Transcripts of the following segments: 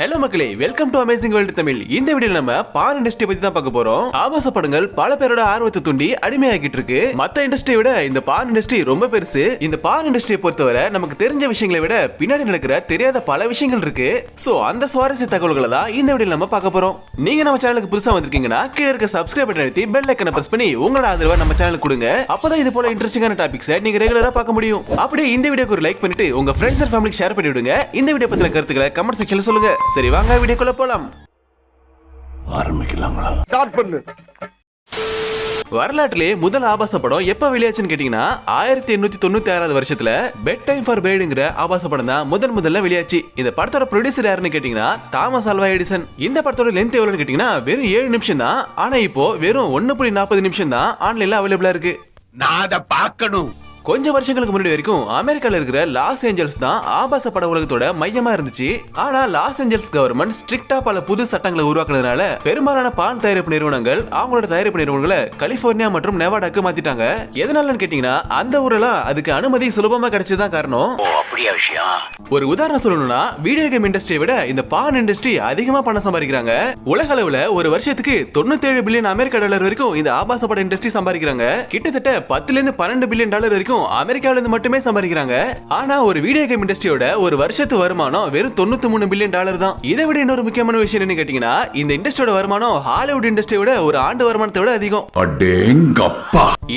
Hello மக்களே, welcome to amazing world Tamil. இந்த வீடியோல நம்ம பான் இண்டஸ்ட்ரி பத்தி தான் பார்க்க போறோம். ஆபாச படங்கள் பல பேரோட ஆர்வத்தை தூண்டி அடிமையாகிட்டு இருக்கு. மத்த இண்டஸ்ட்ரியை விட இந்த பான் இண்டஸ்ட்ரி ரொம்ப பெருசு. இந்த பான் இண்டஸ்ட்ரியை பொறுத்தவரை நமக்கு தெரிஞ்ச விஷயங்களை விட பின்னாடி நடக்கிற தெரியாத பல விஷயங்கள் இருக்கு. சோ அந்த சுவாரஸ்ய தகவல்களை தான் இந்த வீடியோல நம்ம பார்க்க போறோம். நீங்க நம்ம சேனலுக்கு புதுசா வந்திருக்கீங்கன்னா கீழ இருக்க சப்ஸ்கிரைப் பட்டன் அழுத்தி பெல் ஐகானை பிரஸ் பண்ணி உங்களோட ஆதரவை நம்ம சேனலுக்கு கொடுங்க. அப்பதான் இது போல இன்ட்ரெஸ்டிங்கான டாபிக்ஸை நீங்க ரெகுலரா பார்க்க முடியும். அப்படியே இந்த வீடியோக்கு ஒரு லைக் பண்ணிட்டு உங்க ஃப்ரெண்ட்ஸ் அண்ட் ஃபேமிலிக்கு ஷேர் பண்ணி விடுங்க. இந்த வீடியோ பத்தின கருத்துக்களை கமெண்ட் செக்ஷன்ல சொல்லுங்க. சரி வாங்க வீடியோக்குள்ள போலாம். ஆரம்பிக்கலாங்களா? ஸ்டார்ட் பண்ணு. வரலாற்றிலே முதல் ஆபாச படம் எப்ப வெளியாச்சுன்னு கேட்டீங்கன்னா 1896 வருஷத்துல பெட் டைம் ஃபார் பிரைடுங்கிற ஆபாச படம் தான் முதல்ல வெளியாச்சு. இந்த படத்தோட ப்ரொடியூசர் யாருன்னு கேட்டீங்கன்னா தாமஸ் ஆல்வா எடிசன். இந்த படத்தோட லென்த் எவ்வளவுன்னு கேட்டீங்கன்னா வெறும் 7 நிமிஷம் தான். ஆனா இப்போ வெறும் 1.40 நிமிஷம் தான் ஆன்லைன்ல அவைலபிளா இருக்கு. நான் அதை பார்க்கணும். கொஞ்சம் வருஷங்களுக்கு முன்னாடி வரைக்கும் அமெரிக்கால இருக்கிற லாஸ் ஏஞ்சல்ஸ் தான் ஆபாச பட உலகத்தோட மையமா இருந்துச்சு. ஆனா லாஸ் ஏஞ்சல்ஸ் கவர்மெண்ட் ஸ்ட்ரிக்டா பல புது சட்டங்களை உருவாக்குனதுனால பெரும்பாலான பான் தயாரிப்பு நிறுவனங்கள் அவங்களோட தயாரிப்பு நிறுவனங்களை கலிபோர்னியா மற்றும் நெவாடாக்கு மாத்திட்டாங்க. எதனாலன்னு கேட்டீங்கன்னா அந்த ஊரெல்லாம் அதுக்கு அனுமதி சுலபமா கிடைச்சதுதான் காரணம். ஒரு உதாரணம் சொல்லணும்னா வீடியோ கேம் இண்டஸ்ட்ரியை விட இந்த பான் இண்டஸ்ட்ரி அதிகமா பணம் சம்பாதிக்கிறாங்க. உலக அளவுல ஒரு வருஷத்துக்கு 97 பில்லியன் அமெரிக்க டாலர் வரைக்கும் இந்த ஆபாச பட இண்டஸ்ட்ரி சம்பாதிக்கிறாங்க. கிட்டத்தட்ட 10 இருந்து 12 பில்லியன் டாலர் வரைக்கும் அமெரிக்கால இருந்து மட்டுமே சம்பாதிக்கிறாங்க. ஆனா ஒரு வீடியோ கேம் இண்டஸ்ட்ரியோட ஒரு வருஷத்து வருமானம் வெறும் 93 பில்லியன் டாலர் தான். இதை விட இன்னொரு முக்கியமான விஷயம் என்ன கேட்டீங்கன்னா இந்த இண்டஸ்ட்ரியோட வருமானம் ஹாலிவுட் இண்டஸ்ட்ரியோட ஒரு ஆண்டு வருமானத்தை விட அதிகம்.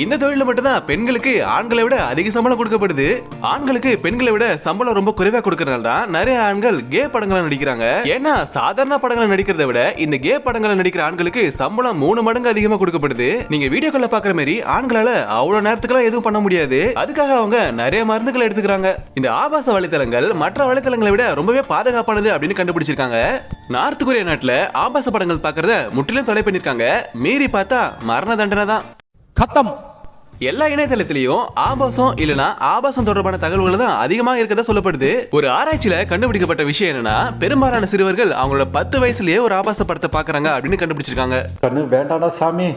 இந்த தொழில மட்டும் தான் பெண்களுக்கு ஆண்களை விட அதிக சம்பளம் கொடுக்கப்படுது. ஆண்களுக்கு பெண்களை விட சம்பளம் ரொம்ப குறைவா கொடுக்கறதால தான் நிறைய ஆண்கள் கே படங்களை நடிக்கிறாங்க. ஏன்னா சாதாரண படங்களை நடிக்கிறத விட இந்த கே படங்களை நடிக்கிற ஆண்களுக்கு சம்பளம் 3 மடங்கு அதிகமா கொடுக்கப்படுது. நீங்க வீடியோக்குள்ள பாக்குற மாதிரி ஆண்களால அவ்வளவு நேரத்துக்குலாம் எதுவும் பண்ண முடியாது. அதுக்காக அவங்க நிறைய மருந்துகளை எடுத்துக்கிறாங்க. இந்த ஆபாச வலைத்தளங்கள் மற்ற வலைத்தளங்களை விட ரொம்பவே பாதுகாப்பானது அப்படின்னு கண்டுபிடிச்சிருக்காங்க. நார்த் கொரியா நாட்டுல ஆபாச படங்கள் பார்க்கறத முற்றிலும் தடை பண்ணிருக்காங்க. மீறி பார்த்தா மரண தண்டனை தான். கத்தம். எல்லா இணையதளத்திலையும் ஆபாசம் இல்லனா ஆபாசம் தொடர்பான தகவல்கள் தான் அதிகமாக இருக்கதா சொல்லப்படுது. ஒரு ஆராய்ச்சியில கண்டுபிடிக்கப்பட்ட விஷயம் என்னன்னா பெரும்பாலான சிறுவர்கள் அவங்களோட 10 வயசுலயே ஒரு ஆபாச படத்தை பாக்குறாங்க அப்படின்னு கண்டுபிடிச்சிருக்காங்க. வேண்டாடா சாமி,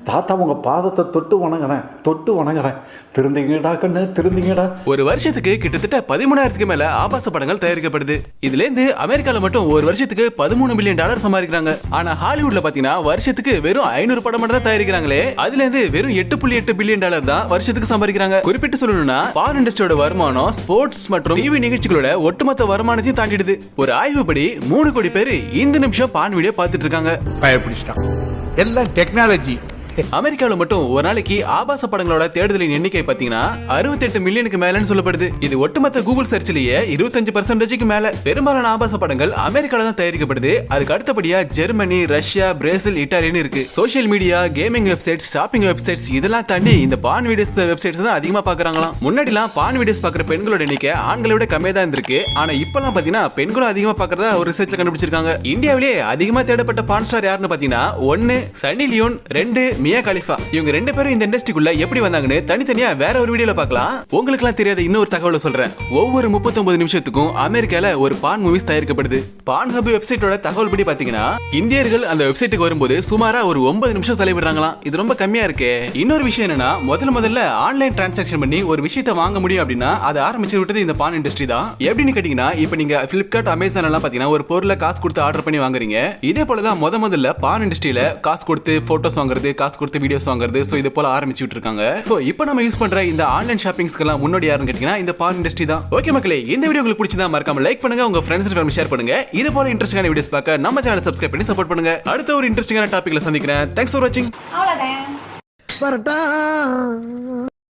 தாத்தா உங்க பாதத்தை தொட்டு வணங்குறேன், திருந்திங்கடா கண்ணு, திருந்திங்கடா. ஒரு வருஷத்துக்கு கிட்டத்தட்ட 13,000க்கு மேல ஆபாச படங்கள் தயாரிக்கப்படுது. இதுல இருந்து அமெரிக்கால மட்டும் ஒரு வருஷத்துக்கு 13 பில்லியன் டாலர் சம்பாதிக்கிறாங்க. ஆனா ஹாலிவுட்ல பாத்தீங்கன்னா வருஷத்துக்கு வெறும் 500 படம் மட்டும் தான் தயாரிக்கிறாங்களே. அதுல இருந்து வெறும் 8.8 பில்லியன் டாலர் தான் வருஷத்துக்கு சம்பாதிக்கிறாங்க. குறிப்பிட்டு சொல்லணும்னா பான் இண்டஸ்ட்ரியோட வருமானம் ஸ்போர்ட்ஸ் மற்றும் டிவி நிகழ்ச்சிகளோட ஒட்டுமொத்த வருமானத்தையும் தாண்டிடுது. ஒரு ஆய்வுப்படி 3 கோடி பேர் இந்த நிமிஷம் பான் வீடியோ பார்த்துட்டு இருக்காங்க. எல்லாம் டெக்னாலஜி. அமெரிக்கால மட்டும் ஒரு நாளைக்கு ஆபாச படங்களோட தேடுதலின் எண்ணிக்கை பாத்தீங்கன்னா 68 மில்லியனுக்கு மேலன்னு சொல்லப்படுது. இது ஒட்டுமொத்த கூகுள் சர்ச்லயே 25% மேல. பெரும்பாலான ஆபாச படங்கள் அமெரிக்கால தான் தயாரிக்கப்படுது. அதுக்கு அடுத்தபடியா ஜெர்மனி, ரஷ்யா, பிரேசில், இட்டாலின்னு இருக்கு. Social media, gaming websites, shopping websites இதெல்லாம் தாண்டி இந்த பான் வீடியோஸ் வெப்சைட்ஸ் தான் அதிகமா பாக்குறாங்களாம். முன்னாடிலாம் பான் வீடியோஸ் பாக்குற பெண்களோட எண்ணிக்கை ஆண்களை விட கம்மியா தான் இருந்திருக்கு. ஆனா இப்பெல்லாம் பாத்தீங்கன்னா பெண்களும் அதிகமா பாக்குறதா ஒரு ரிசர்ச்ல கண்டுபிடிச்சிருக்காங்க. இந்தியாவிலேயே அதிகமா தேடப்பட்ட பான் ஸ்டார் யாருன்னு பாத்தீங்கன்னா 1 சன்னி லியோன், 2 மியா கலிஃபா. இவங்க 2 பேரும் இந்த இண்டஸ்ட்ரிக்குள்ள எப்படி வந்தாங்கன்னு தனித்தனியா வேற ஒரு வீடியோல பார்க்கலாம். உங்களுக்கு எல்லாம் தெரியாத இன்னொரு தகவலை சொல்றேன். ஒவ்வொரு 39 நிமிஷத்துக்கும் அமெரிக்கால ஒரு பான் மூவிஸ் தயாரிக்கப்படுது. பான் ஹப் வெப்சைட்டோட தகவல் படி பாத்தீங்கன்னா இந்தியர்கள் அந்த வெப்சைட்டுக்கு வரும்போது சுமாரா ஒரு 9 நிமிஷம் செலவிடுறாங்களாம். இது ரொம்ப கம்மியா இருக்கே. இன்னொரு விஷயம் என்னன்னா முதல்ல ஆன்லைன் டிரான்சாக்ஷன் பண்ணி ஒரு விஷயத்தை வாங்க முடியும் அப்படின்னா அதை ஆரம்பிச்சு விட்டது இந்த பான் இண்டஸ்ட்ரி தான். எப்படின்னு கேட்டீங்கன்னா இப்ப நீங்க பிளிப்கார்ட், அமேசான் எல்லாம் பாத்தீங்கன்னா ஒரு பொருளை காசு கொடுத்து ஆர்டர் பண்ணி வாங்குறீங்க. இதே போலதான் முதல்ல பான் இண்டஸ்ட்ரியில காசு கொடுத்து போட்டோஸ் வாங்குறது, காசு கொடுத்து வீடியோஸ் வாங்குறது, சோ இது போல ஆரம்பிச்சிட்டு இருக்காங்க. சோ இப்போ நம்ம யூஸ் பண்ற இந்த ஆன்லைன் ஷாப்பிங்ஸ்க்கெல்லாம் முன்னாடி யாருன்னு கேட்டீங்கன்னா இந்த பான் இண்டஸ்ட்ரி தான். ஓகே மக்களே, இந்த வீடியோ உங்களுக்கு பிடிச்சதா மறக்காம லைக் பண்ணுங்க, உங்க ஃப்ரெண்ட்ஸ் அண்ட் ஃபேமிலி ஷேர் பண்ணுங்க. இது போல இன்ட்ரெஸ்டிங்கான வீடியோஸ் பார்க்க நம்ம சேனலை சப்ஸ்கிரைப் பண்ணி சப்போர்ட் பண்ணுங்க. அடுத்த ஒரு இன்ட்ரெஸ்டிங்கான டாபிக்ல சந்திக்கிறேன். தேங்க்ஸ் ஃபார் வாட்சிங். அவ்வளவுதான்.